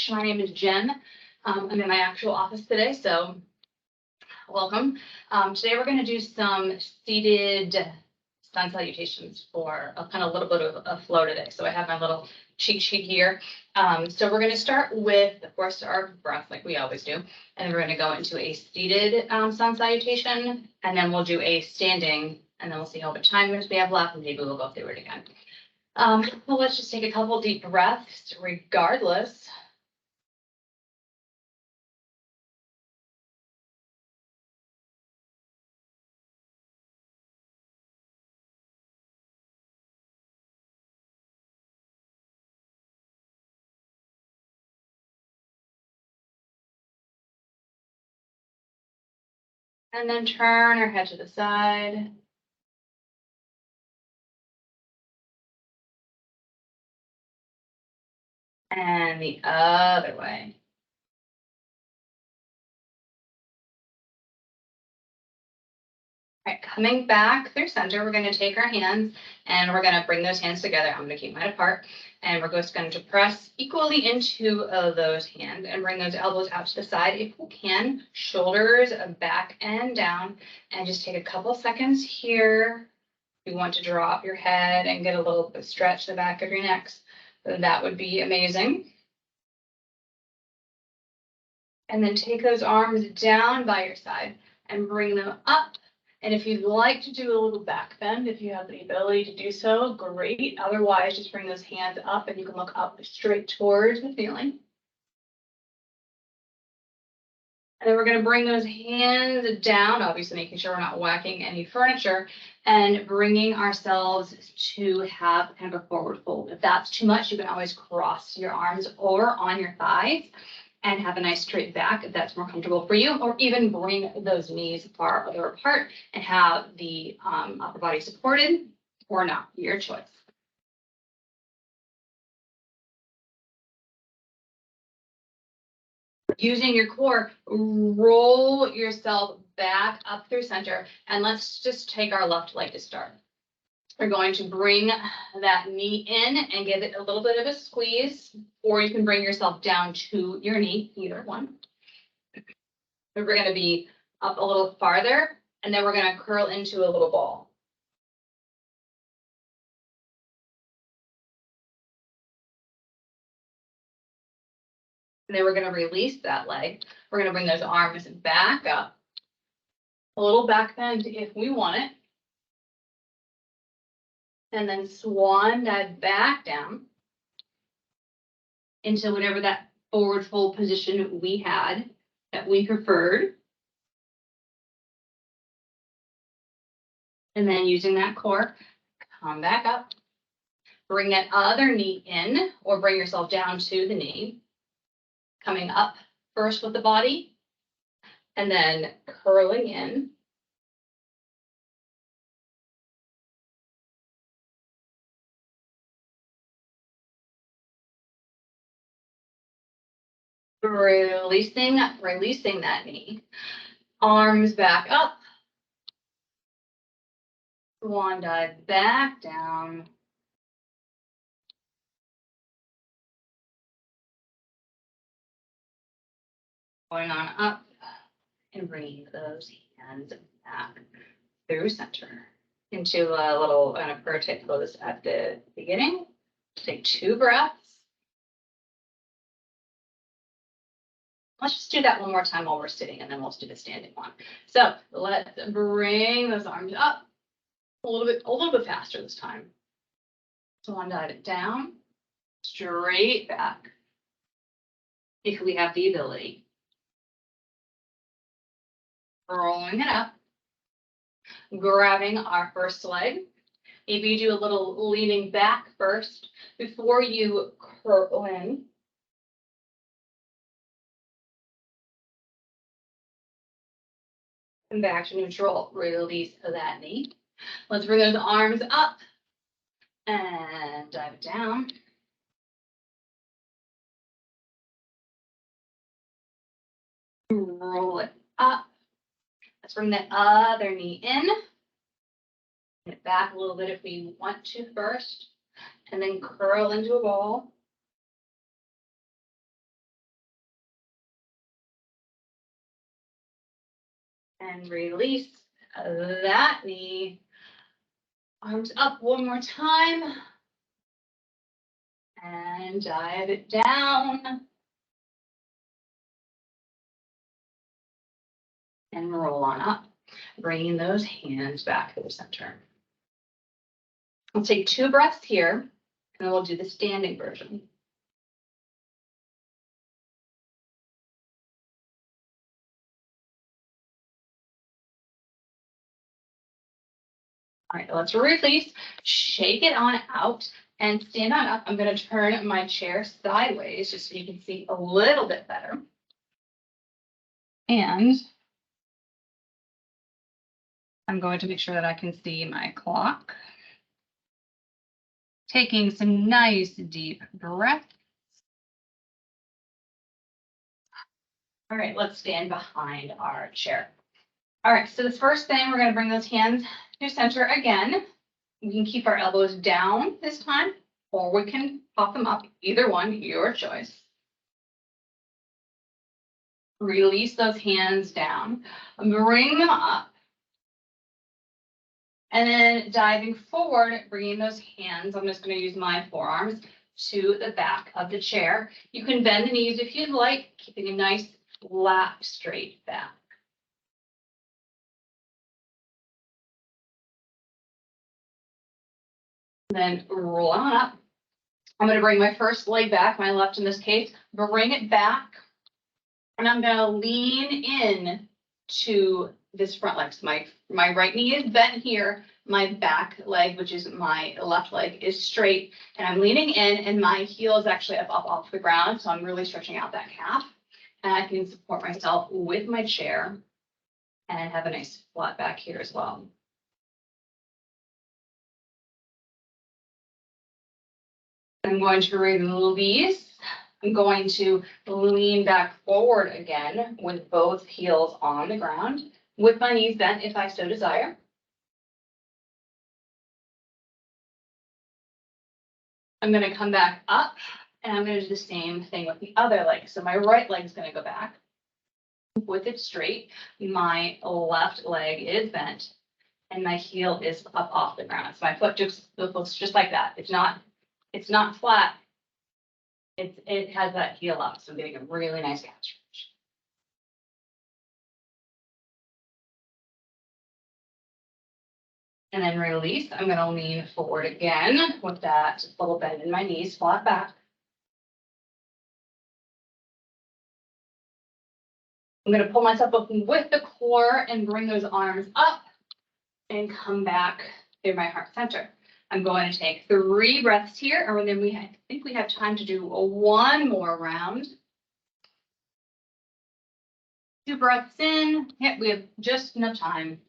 much. My name is Jen. I'm in my actual office today, so welcome. Today we're going to do some seated sun salutations for a kind of little bit of a flow today. So I have my little cheat sheet here. So we're going to start with, of course, our breath like we always do. And then we're going to go into a seated sun salutation, and then we'll do a standing, and then we'll see how much time we have left, and maybe we'll go through it again. Well, let's just take a couple deep breaths regardless. And then turn our head to the side. And the other way. All right, coming back through center, we're going to take our hands and we're going to bring those hands together. I'm going to keep mine apart. And we're just going to press equally into those hands and bring those elbows out to the side if you can. Shoulders back and down. And just take a couple seconds here. If you want to drop your head and get a little bit stretch the back of your neck, that would be amazing. And then take those arms down by your side and bring them up. And if you'd like to do a little back bend, if you have the ability to do so, great. Otherwise, just bring those hands up and you can look up straight towards the ceiling. And then we're going to bring those hands down, obviously making sure we're not whacking any furniture, and bringing ourselves to have kind of a forward fold. If that's too much, you can always cross your arms over on your thighs and have a nice straight back if that's more comfortable for you, or even bring those knees farther apart and have the upper body supported or not, your choice. Using your core, roll yourself back up through center, and let's just take our left leg to start. We're going to bring that knee in and give it a little bit of a squeeze, or you can bring yourself down to your knee, either one. We're going to be up a little farther, and then we're going to curl into a little ball. And then we're going to release that leg. We're going to bring those arms back up. A little back bend if we want it. And then swan dive back down into whatever that forward fold position we had that we preferred. And then using that core, come back up. Bring that other knee in, or bring yourself down to the knee. Coming up first with the body, and then curling in. Releasing that knee. Arms back up. Swan dive back down. Going on up and bringing those hands back through center into a little kind of prayer type pose at the beginning. Take 2 breaths. Let's just do that one more time while we're sitting, and then we'll do the standing one. So let's bring those arms up a little bit faster this time. Swan dive it down, straight back, if we have the ability. Rolling it up, grabbing our first leg. Maybe you do a little leaning back first before you curl in. And back to neutral, release that knee. Let's bring those arms up and dive it down. Roll it up. Let's bring that other knee in. Bring it back a little bit if we want to first. And then curl into a ball. And release that knee. Arms up one more time. And dive it down. And roll on up, bringing those hands back to the center. I'll take 2 breaths here, and then we'll do the standing version. All right, let's release, shake it on out, and stand on up. I'm going to turn my chair sideways just so you can see a little bit better. And I'm going to make sure that I can see my clock. Taking some nice deep breaths. All right, let's stand behind our chair. All right, so this first thing, we're going to bring those hands to center again. We can keep our elbows down this time, or we can pop them up, either one, your choice. Release those hands down, bring them up, and then diving forward, bringing those hands, I'm just going to use my forearms to the back of the chair. You can bend the knees if you'd like, keeping a nice flat, straight back. Then roll on up. I'm going to bring my first leg back, my left in this case, bring it back, and I'm going to lean in to this front leg. So my right knee is bent here, my back leg, which is my left leg, is straight, and I'm leaning in, and my heel is actually up off the ground, so I'm really stretching out that calf, and I can support myself with my chair and have a nice flat back here as well. I'm going to release. I'm going to lean back forward again with both heels on the ground, with my knees bent if I so desire. I'm going to come back up, and I'm going to do the same thing with the other leg. So my right leg is going to go back with it straight. My left leg is bent, and my heel is up off the ground. So my foot just looks just like that. It's not flat. It has that heel up, so I'm getting a really nice calf stretch. And then release. I'm going to lean forward again with that little bend in my knees, flat back. I'm going to pull myself up with the core and bring those arms up and come back through my heart center. I'm going to take 3 breaths here, and then I think we have time to do one more round. 2 breaths in. Yep, we have just enough time.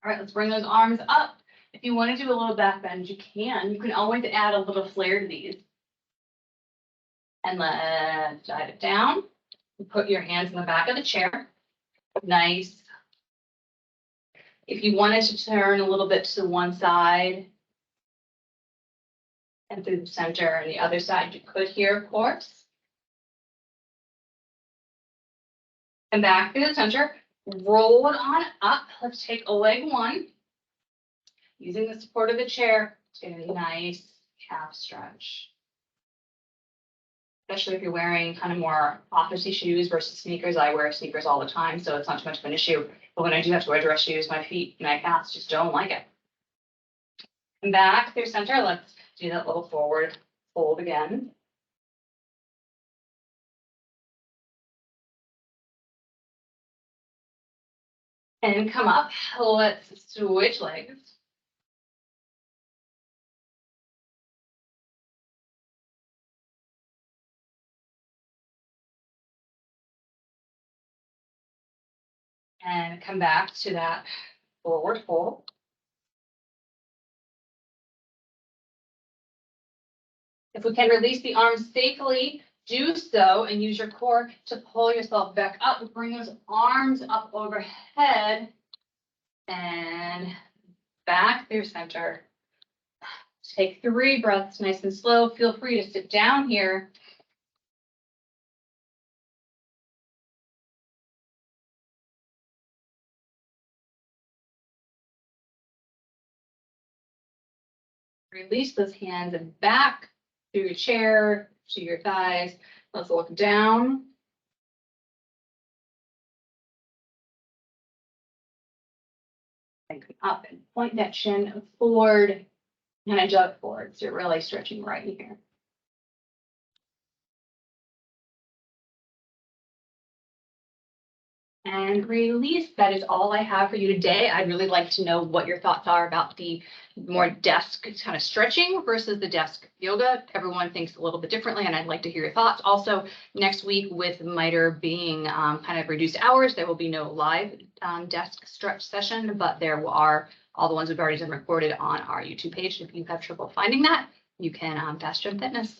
All right, let's bring those arms up. If you want to do a little back bend, you can. You can always add a little flare to these. And let's dive it down. Put your hands in the back of the chair. Nice. If you wanted to turn a little bit to one side and through the center and the other side, you could here, of course. And back through the center. Roll it on up. Let's take a leg 1. Using the support of the chair to get a nice calf stretch. Especially if you're wearing kind of more officey shoes versus sneakers. I wear sneakers all the time, so it's not too much of an issue. But when I do have to wear dress shoes, my feet, my calves just don't like it. And back through center, let's do that little forward fold again. And come up. Let's switch legs. And come back to that forward fold. If we can release the arms safely, do so and use your core to pull yourself back up. Bring those arms up overhead and back through center. Take 3 breaths nice and slow. Feel free to sit down here. Release those hands back to your chair, to your thighs. Let's look down. And come up and point that chin forward and a jug forward. So you're really stretching right here. And release. That is all I have for you today. I'd really like to know what your thoughts are about the more desk kind of stretching versus the desk yoga. Everyone thinks a little bit differently, and I'd like to hear your thoughts. Also, next week with MITRE being kind of reduced hours, there will be no live desk stretch session, but there are all the ones we've already done recorded on our YouTube page. If you have trouble finding that, you can Fast Gym Fitness.